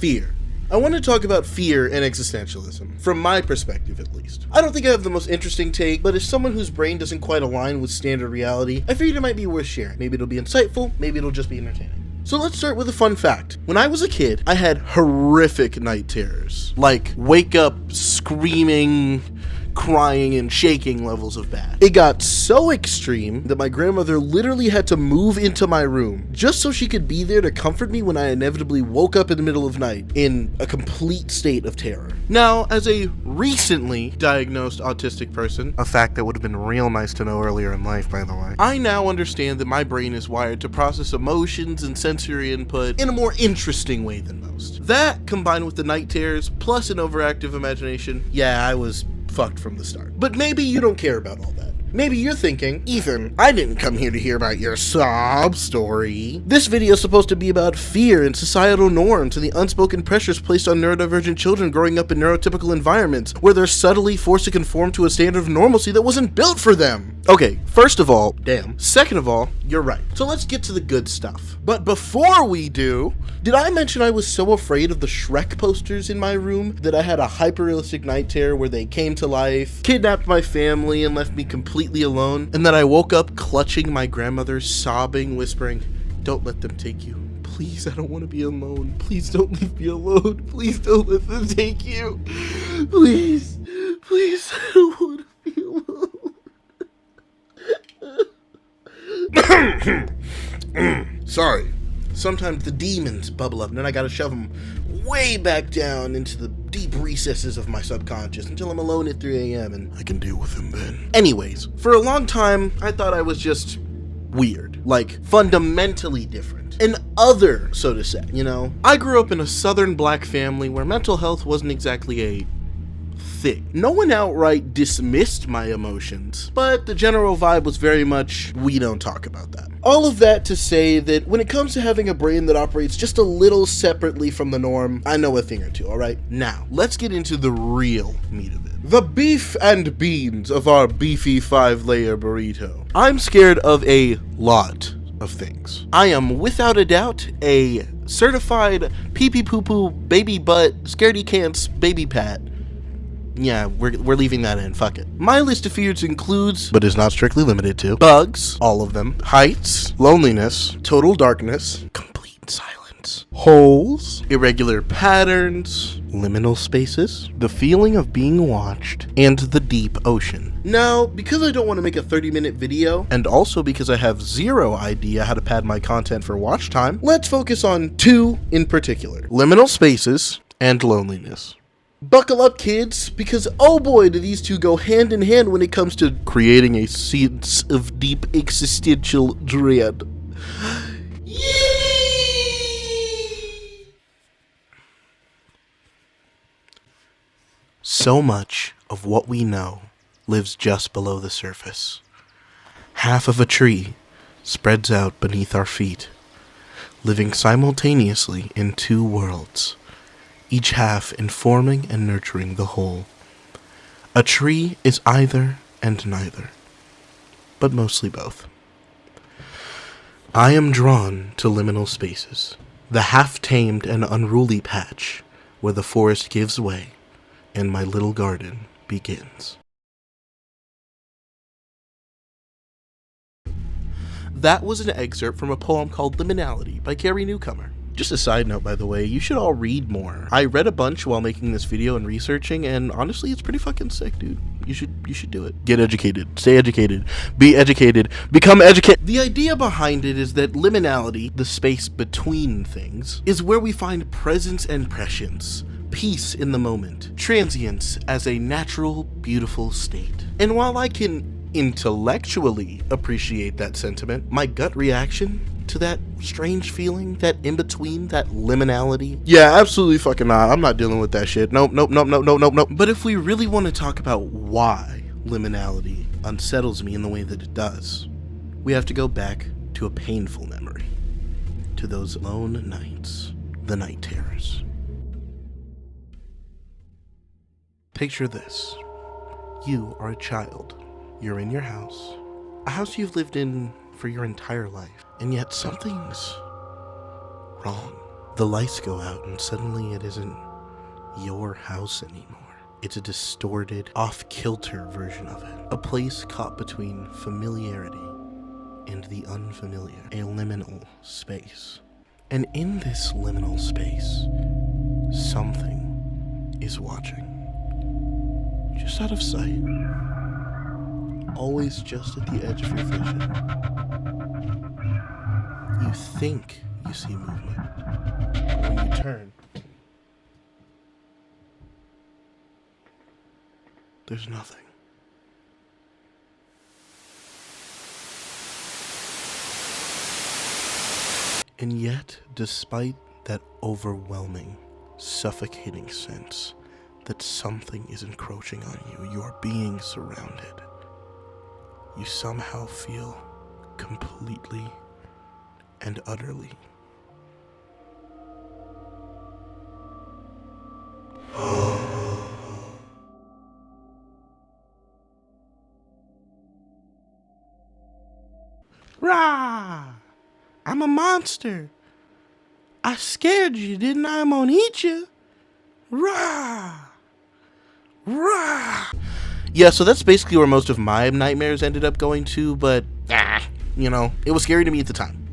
Fear. I want to talk about fear and existentialism, from my perspective at least. I don't think I have the most interesting take, but as someone whose brain doesn't quite align with standard reality, I figured it might be worth sharing. Maybe it'll be insightful, maybe it'll just be entertaining. So let's start with a fun fact. When I was a kid, I had horrific night terrors. Like, wake up screaming, crying, and shaking levels of bad. It got so extreme that my grandmother literally had to move into my room just so she could be there to comfort me when I inevitably woke up in the middle of night in a complete state of terror. Now, as a recently diagnosed autistic person, a fact that would have been real nice to know earlier in life, by the way, I now understand that my brain is wired to process emotions and sensory input in a more interesting way than most. That, combined with the night terrors, plus an overactive imagination, yeah, I was fucked from the start. But maybe you don't care about all that. Maybe you're thinking, Ethan, I didn't come here to hear about your sob story. This video is supposed to be about fear and societal norms and the unspoken pressures placed on neurodivergent children growing up in neurotypical environments where they're subtly forced to conform to a standard of normalcy that wasn't built for them. Okay, first of all, damn. Second of all, you're right. So let's get to the good stuff. But before we do, did I mention I was so afraid of the Shrek posters in my room that I had a hyper-realistic night terror where they came to life, kidnapped my family, and left me completely alone? And then I woke up clutching my grandmother, sobbing, whispering, "Don't let them take you. Please, I don't want to be alone. Please don't leave me alone. Please don't let them take you. Please, please, I don't want to be alone." Sorry. Sometimes the demons bubble up and then I gotta shove them way back down into the deep recesses of my subconscious until I'm alone at 3 a.m. and I can deal with them then. Anyways, for a long time, I thought I was just weird. Like, fundamentally different. An other, so to say, you know? I grew up in a southern black family where mental health wasn't exactly a thing. No one outright dismissed my emotions, but the general vibe was very much, we don't talk about that. All of that to say that when it comes to having a brain that operates just a little separately from the norm, I know a thing or two, alright? Now, let's get into the real meat of it. The beef and beans of our beefy 5-layer burrito. I'm scared of a lot of things. I am without a doubt a certified pee-pee poo-poo baby butt scaredy cants baby pat. Yeah, we're leaving that in, fuck it. My list of fears includes, but is not strictly limited to, bugs, all of them, heights, loneliness, total darkness, complete silence, holes, irregular patterns, liminal spaces, the feeling of being watched, and the deep ocean. Now, because I don't want to make a 30-minute video, and also because I have zero idea how to pad my content for watch time, let's focus on two in particular: liminal spaces and loneliness. Buckle up, kids, because oh boy do these two go hand in hand when it comes to creating a sense of deep existential dread. So much of what we know lives just below the surface. Half of a tree spreads out beneath our feet, living simultaneously in two worlds, each half informing and nurturing the whole. A tree is either and neither, but mostly both. I am drawn to liminal spaces, the half-tamed and unruly patch where the forest gives way and my little garden begins. That was an excerpt from a poem called Liminality by Carrie Newcomer. Just a side note, by the way, you should all read more. I read a bunch while making this video and researching, and honestly, it's pretty fucking sick, dude. You should do it. Get educated. Stay educated. Be educated. Become educated. The idea behind it is that liminality, the space between things, is where we find presence and prescience, peace in the moment, transience as a natural, beautiful state. And while I can intellectually appreciate that sentiment, my gut reaction to that strange feeling, that in-between, that liminality, yeah, absolutely fucking not. I'm not dealing with that shit. Nope. But if we really want to talk about why liminality unsettles me in the way that it does, we have to go back to a painful memory, to those lone nights, the night terrors. Picture this. You are a child. You're in your house, a house you've lived in for your entire life, and yet something's wrong. The lights go out and suddenly it isn't your house anymore. It's a distorted, off-kilter version of it. A place caught between familiarity and the unfamiliar. A liminal space. And in this liminal space, something is watching. Just out of sight. Always just at the edge of your vision. You think you see movement. But when you turn, there's nothing. And yet, despite that overwhelming, suffocating sense that something is encroaching on you, you are being surrounded, you somehow feel completely and utterly Rah! I'm a monster. I scared you, didn't I? I'm gonna eat you. Rah! Rah! Yeah, so that's basically where most of my nightmares ended up going to, but, it was scary to me at the time.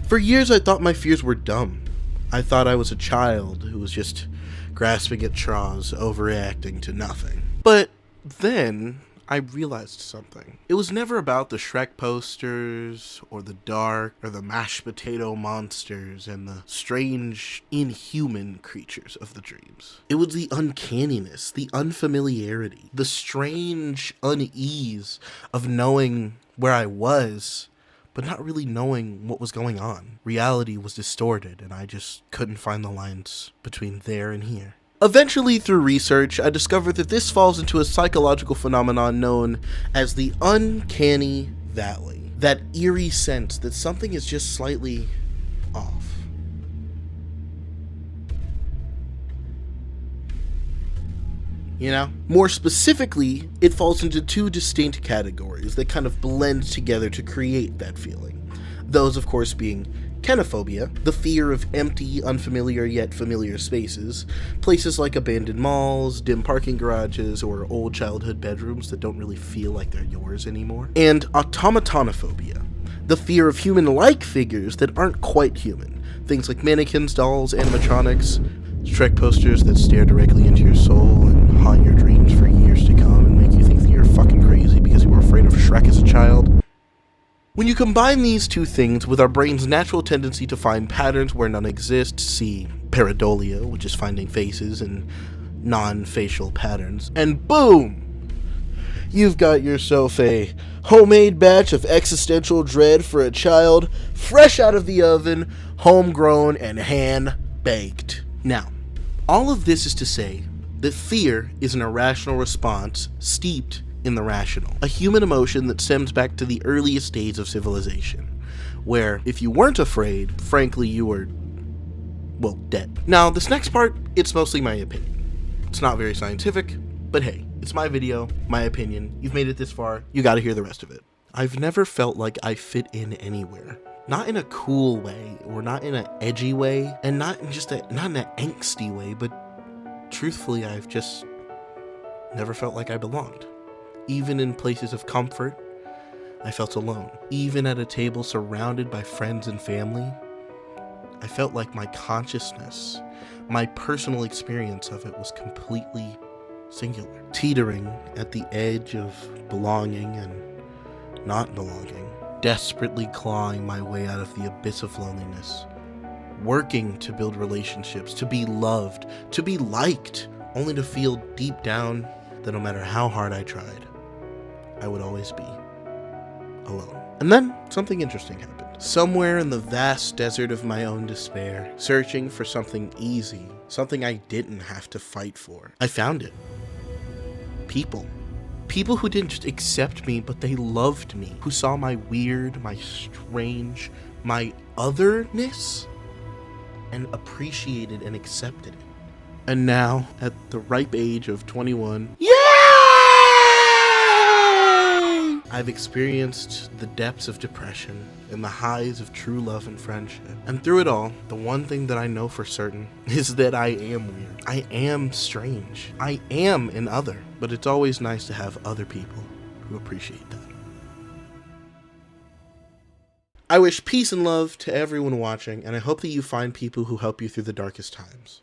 For years, I thought my fears were dumb. I thought I was a child who was just grasping at straws, overreacting to nothing. But then I realized something. It was never about the Shrek posters, or the dark, or the mashed potato monsters, and the strange, inhuman creatures of the dreams. It was the uncanniness, the unfamiliarity, the strange unease of knowing where I was, but not really knowing what was going on. Reality was distorted, and I just couldn't find the lines between there and here. Eventually, through research, I discovered that this falls into a psychological phenomenon known as the uncanny valley. That eerie sense that something is just slightly off. More specifically, it falls into two distinct categories that kind of blend together to create that feeling. Those, of course, being Kenophobia, the fear of empty, unfamiliar yet familiar spaces, places like abandoned malls, dim parking garages, or old childhood bedrooms that don't really feel like they're yours anymore. And automatonophobia, the fear of human-like figures that aren't quite human. Things like mannequins, dolls, animatronics, Shrek posters that stare directly into your soul and haunt your dreams for years to come and make you think that you're fucking crazy because you were afraid of Shrek as a child. When you combine these two things with our brain's natural tendency to find patterns where none exist, see pareidolia, which is finding faces and non-facial patterns, and boom! You've got yourself a homemade batch of existential dread for a child, fresh out of the oven, homegrown, and hand-baked. Now, all of this is to say that fear is an irrational response steeped in the rational, a human emotion that stems back to the earliest days of civilization, where if you weren't afraid, frankly, you were, dead. Now, this next part, it's mostly my opinion. It's not very scientific, but hey, it's my video, my opinion. You've made it this far, you gotta hear the rest of it. I've never felt like I fit in anywhere. Not in a cool way, or not in an edgy way, and not in an angsty way, but truthfully, I've just never felt like I belonged. Even in places of comfort, I felt alone. Even at a table surrounded by friends and family, I felt like my consciousness, my personal experience of it was completely singular. Teetering at the edge of belonging and not belonging. Desperately clawing my way out of the abyss of loneliness. Working to build relationships, to be loved, to be liked, only to feel deep down that no matter how hard I tried, I would always be alone. And then something interesting happened. Somewhere in the vast desert of my own despair, searching for something easy, something I didn't have to fight for, I found it. People. People who didn't just accept me, but they loved me. Who saw my weird, my strange, my otherness, and appreciated and accepted it. And now, at the ripe age of 21, I I've experienced the depths of depression and the highs of true love and friendship. And through it all, the one thing that I know for certain is that I am weird. I am strange. I am an other. But it's always nice to have other people who appreciate that. I wish peace and love to everyone watching, and I hope that you find people who help you through the darkest times.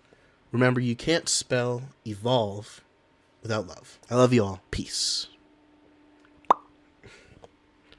Remember, you can't spell evolve without love. I love you all. Peace.